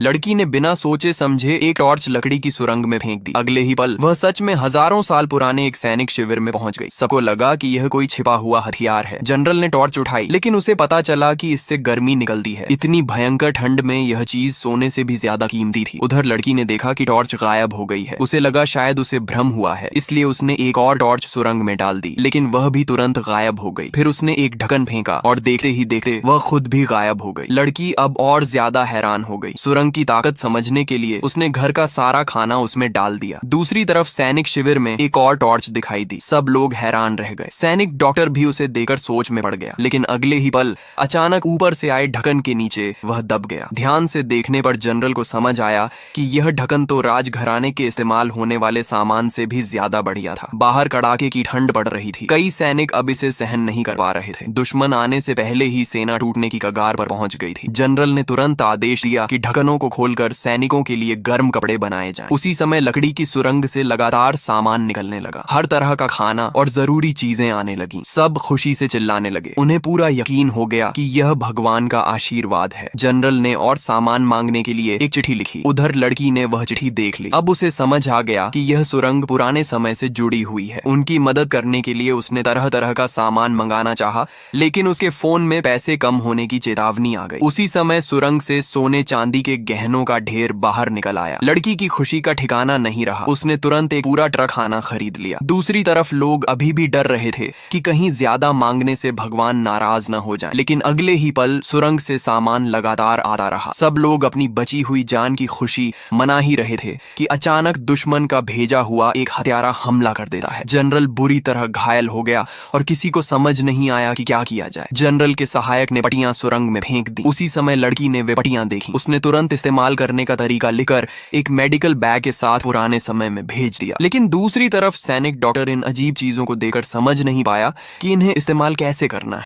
लड़की ने बिना सोचे समझे एक टॉर्च लकड़ी की सुरंग में फेंक दी। अगले ही पल वह सच में हजारों साल पुराने एक सैनिक शिविर में पहुंच गई। सबको लगा कि यह कोई छिपा हुआ हथियार है। जनरल ने टॉर्च उठाई, लेकिन उसे पता चला कि इससे गर्मी निकलती है। इतनी भयंकर ठंड में यह चीज सोने से भी ज्यादा कीमती थी। उधर लड़की ने देखा कि टॉर्च गायब हो गई है। उसे लगा शायद उसे भ्रम हुआ है, इसलिए उसने एक और टॉर्च सुरंग में डाल दी, लेकिन वह भी तुरंत गायब हो गई। फिर उसने एक ढक्कन फेंका और देखते ही देखते वह खुद भी गायब हो गई। लड़की अब और ज्यादा हैरान हो गई। सुरंग की ताकत समझने के लिए उसने घर का सारा खाना उसमें डाल दिया। दूसरी तरफ सैनिक शिविर में एक और टॉर्च दिखाई दी। सब लोग हैरान रह गए। सैनिक डॉक्टर भी उसे देखकर सोच में पड़ गया, लेकिन अगले ही पल अचानक ऊपर से आए ढक्कन के नीचे वह दब गया। ध्यान से देखने पर जनरल को समझ आया कि यह ढक्कन तो राजघराने के इस्तेमाल होने वाले सामान से भी ज्यादा बढ़िया था। बाहर कड़ाके की ठंड पड़ रही थी। कई सैनिक अब इसे सहन नहीं कर पा रहे थे। दुश्मन आने से पहले ही सेना टूटने की कगार पर पहुंच गई थी। जनरल ने तुरंत आदेश दिया कि ढक्कनों को खोलकर सैनिकों के लिए गर्म कपड़े बनाए जाएं। उसी समय लकड़ी की सुरंग से लगातार सामान निकलने लगा। हर तरह का खाना और जरूरी चीजें आने लगी। सब खुशी से चिल्लाने लगे। उन्हें पूरा यकीन हो गया कि यह भगवान का आशीर्वाद है। जनरल ने और सामान मांगने के लिए एक चिट्ठी लिखी। उधर लड़की ने वह चिट्ठी देख ली। अब उसे समझ आ गया कि यह सुरंग पुराने समय से जुड़ी हुई है। उनकी मदद करने के लिए उसने तरह तरह का सामान मंगाना चाहा, लेकिन उसके फोन में पैसे कम होने की चेतावनी आ गई। उसी समय सुरंग से सोने चांदी के गहनों का ढेर बाहर निकल आया। लड़की की खुशी का ठिकाना नहीं रहा। उसने तुरंत एक पूरा ट्रक खाना खरीद लिया। दूसरी तरफ लोग अभी भी डर रहे थे कि कहीं ज्यादा मांगने से भगवान नाराज न हो जाए, लेकिन अगले ही पल सुरंग से सामान लगातार आता रहा। सब लोग अपनी बची हुई जान की खुशी मना ही रहे थे कि अचानक दुश्मन का भेजा हुआ एक हत्यारा हमला कर देता है। जनरल बुरी तरह घायल हो गया और किसी को समझ नहीं आया कि क्या किया जाए। जनरल के सहायक ने पट्टियां सुरंग में फेंक दी। उसी समय लड़की ने वे पट्टियां देखी। उसने तुरंत इस्तेमाल करने का तरीका लिखकर एक मेडिकल बैग के साथ पुराने समय में भेज दिया। लेकिन दूसरी तरफ सैनिक डॉक्टर इन अजीब चीजों को देखकर समझ नहीं पाया कि इन्हें इस्तेमाल कैसे करना है।